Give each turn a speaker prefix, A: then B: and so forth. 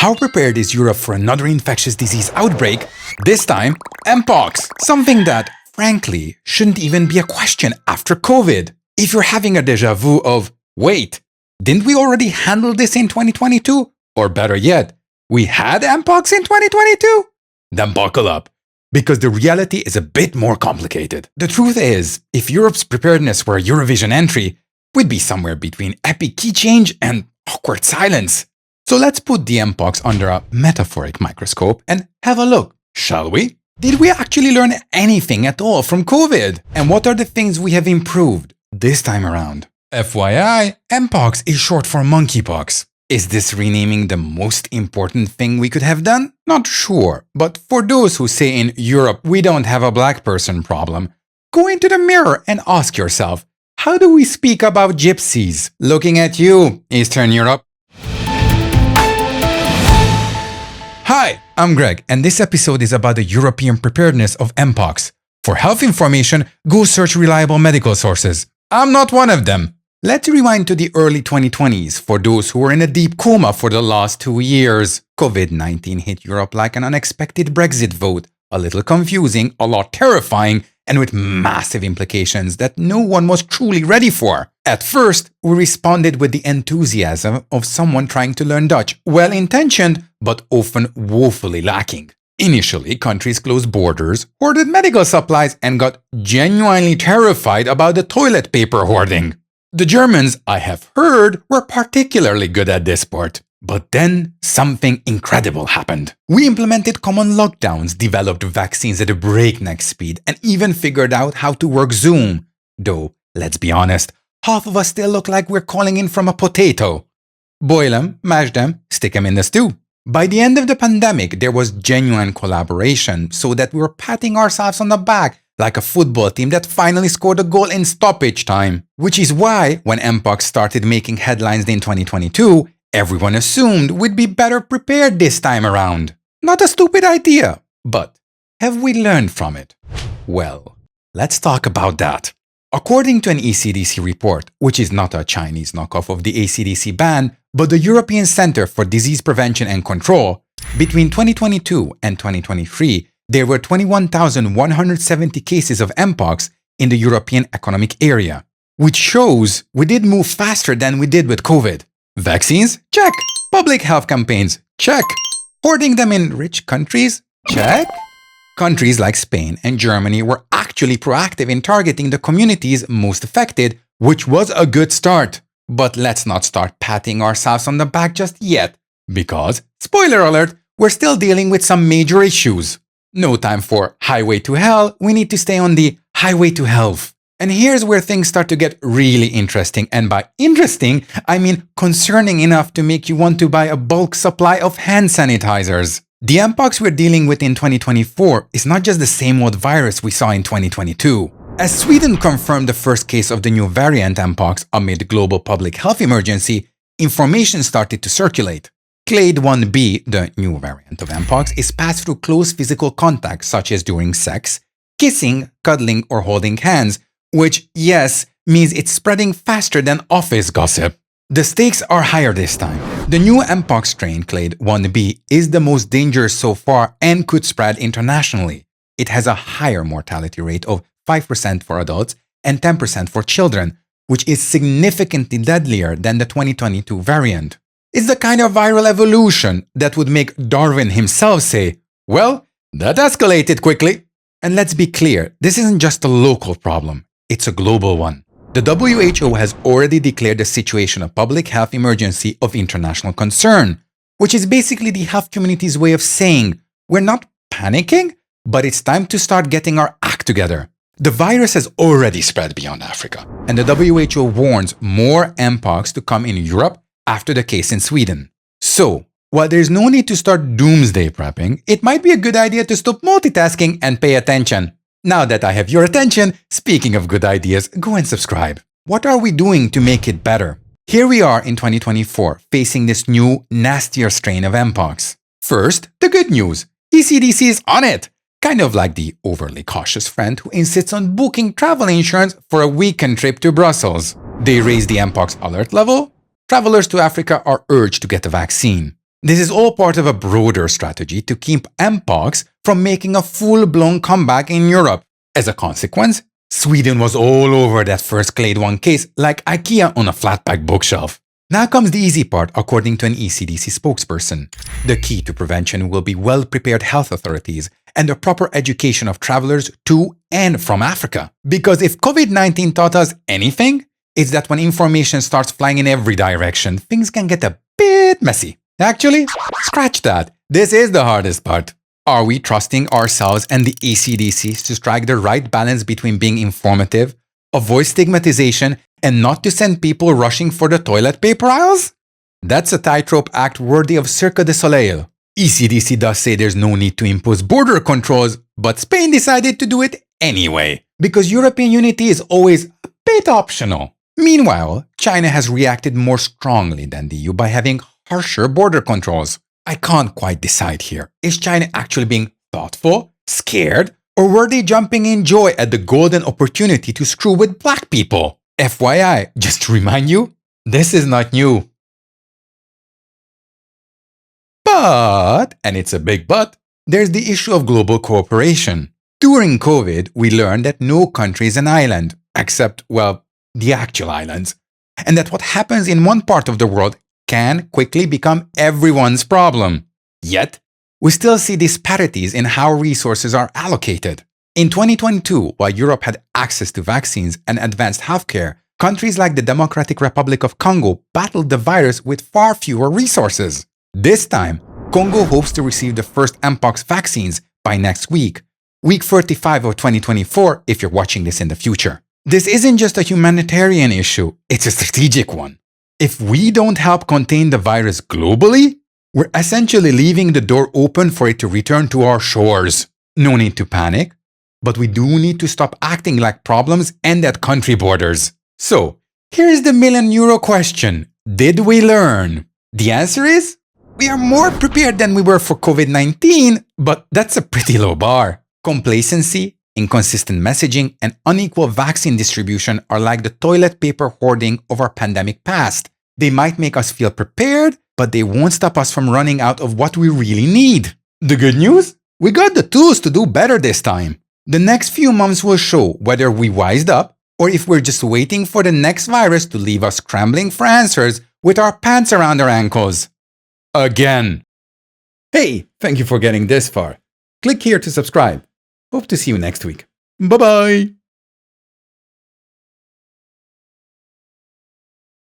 A: How prepared is Europe for another infectious disease outbreak? This time, Mpox. Something that, frankly, shouldn't even be a question after COVID. If you're having a déjà vu of, wait, didn't we already handle this in 2022? Or better yet, we had Mpox in 2022? Then buckle up, because the reality is a bit more complicated. The truth is, if Europe's preparedness were a Eurovision entry, we'd be somewhere between epic key change and awkward silence. So let's put the Mpox under a metaphoric microscope and have a look, shall we? Did we actually learn anything at all from COVID? And what are the things we have improved this time around? FYI, Mpox is short for Monkeypox. Is this renaming the most important thing we could have done? Not sure, but for those who say in Europe we don't have a black person problem, go into the mirror and ask yourself, how do we speak about gypsies? Looking at you, Eastern Europe. Hi, I'm Greg, and this episode is about the European preparedness of Mpox. For health information, go search reliable medical sources. I'm not one of them. Let's rewind to the early 2020s for those who were in a deep coma for the last 2 years. COVID-19 hit Europe like an unexpected Brexit vote, a little confusing, a lot terrifying, and with massive implications that no one was truly ready for. At first, we responded with the enthusiasm of someone trying to learn Dutch, well-intentioned, but often woefully lacking. Initially, countries closed borders, hoarded medical supplies, and got genuinely terrified about the toilet paper hoarding. The Germans, I have heard, were particularly good at this part. But then, something incredible happened. We implemented common lockdowns, developed vaccines at a breakneck speed, and even figured out how to work Zoom. Though, let's be honest, half of us still look like we're calling in from a potato. Boil them, mash them, stick them in the stew. By the end of the pandemic, there was genuine collaboration so that we were patting ourselves on the back like a football team that finally scored a goal in stoppage time. Which is why, when Mpox started making headlines in 2022, everyone assumed we'd be better prepared this time around. Not a stupid idea, but have we learned from it? Well, let's talk about that. According to an ECDC report, which is not a Chinese knockoff of the ACDC band, but the European Center for Disease Prevention and Control, between 2022 and 2023, there were 21,170 cases of Mpox in the European Economic Area, which shows we did move faster than we did with COVID. Vaccines? Check. Public health campaigns? Check. Hoarding them in rich countries? Check. Countries like Spain and Germany were actually proactive in targeting the communities most affected, which was a good start. But let's not start patting ourselves on the back just yet, because, spoiler alert, we're still dealing with some major issues. No time for highway to hell, we need to stay on the highway to health. And here's where things start to get really interesting, and by interesting, I mean concerning enough to make you want to buy a bulk supply of hand sanitizers. The Mpox we're dealing with in 2024 is not just the same old virus we saw in 2022. As Sweden confirmed the first case of the new variant Mpox amid global public health emergency, information started to circulate. Clade 1b, the new variant of Mpox, is passed through close physical contact such as during sex, kissing, cuddling, or holding hands, which, yes, means it's spreading faster than office gossip. The stakes are higher this time. The new Mpox strain, Clade 1b, is the most dangerous so far and could spread internationally. It has a higher mortality rate of 5% for adults and 10% for children, which is significantly deadlier than the 2022 variant. It's the kind of viral evolution that would make Darwin himself say, well, that escalated quickly. And let's be clear, this isn't just a local problem, it's a global one. The WHO has already declared the situation a public health emergency of international concern, which is basically the health community's way of saying, we're not panicking, but it's time to start getting our act together. The virus has already spread beyond Africa, and the WHO warns more Mpox to come in Europe after the case in Sweden. So, while there's no need to start doomsday prepping, it might be a good idea to stop multitasking and pay attention. Now that I have your attention, speaking of good ideas, go and subscribe. What are we doing to make it better? Here we are in 2024, facing this new, nastier strain of Mpox. First, the good news. ECDC is on it! Kind of like the overly cautious friend who insists on booking travel insurance for a weekend trip to Brussels. They raised the Mpox alert level. Travelers to Africa are urged to get the vaccine. This is all part of a broader strategy to keep Mpox from making a full-blown comeback in Europe. As a consequence, Sweden was all over that first Clade 1 case like IKEA on a flat-pack bookshelf. Now comes the easy part, according to an ECDC spokesperson. The key to prevention will be well-prepared health authorities and the proper education of travelers to and from Africa. Because if COVID-19 taught us anything, it's that when information starts flying in every direction, things can get a bit messy. Actually, scratch that. This is the hardest part. Are we trusting ourselves and the ECDC to strike the right balance between being informative, avoid stigmatization, and not to send people rushing for the toilet paper aisles? That's a tightrope act worthy of Cirque du Soleil. ECDC does say there's no need to impose border controls, but Spain decided to do it anyway, because European unity is always a bit optional. Meanwhile, China has reacted more strongly than the EU by having harsher border controls. I can't quite decide here. Is China actually being thoughtful, scared, or were they jumping in joy at the golden opportunity to screw with black people? FYI, just to remind you, this is not new. But, and it's a big but, there's the issue of global cooperation. During COVID, we learned that no country is an island, except, well, the actual islands. And that what happens in one part of the world can quickly become everyone's problem. Yet, we still see disparities in how resources are allocated. In 2022, while Europe had access to vaccines and advanced healthcare, countries like the Democratic Republic of Congo battled the virus with far fewer resources. This time, Congo hopes to receive the first Mpox vaccines by next week, week 45 of 2024 if you're watching this in the future. This isn't just a humanitarian issue, it's a strategic one. If we don't help contain the virus globally, we're essentially leaving the door open for it to return to our shores. No need to panic, but we do need to stop acting like problems end at country borders. So, here's the €1 million question. Did we learn? The answer is, we are more prepared than we were for COVID-19, but that's a pretty low bar. Complacency, inconsistent messaging, and unequal vaccine distribution are like the toilet paper hoarding of our pandemic past. They might make us feel prepared, but they won't stop us from running out of what we really need. The good news? We got the tools to do better this time. The next few months will show whether we wised up or if we're just waiting for the next virus to leave us scrambling for answers with our pants around our ankles. Again. Hey, thank you for getting this far. Click here to subscribe. Hope to see you next week. Bye-bye.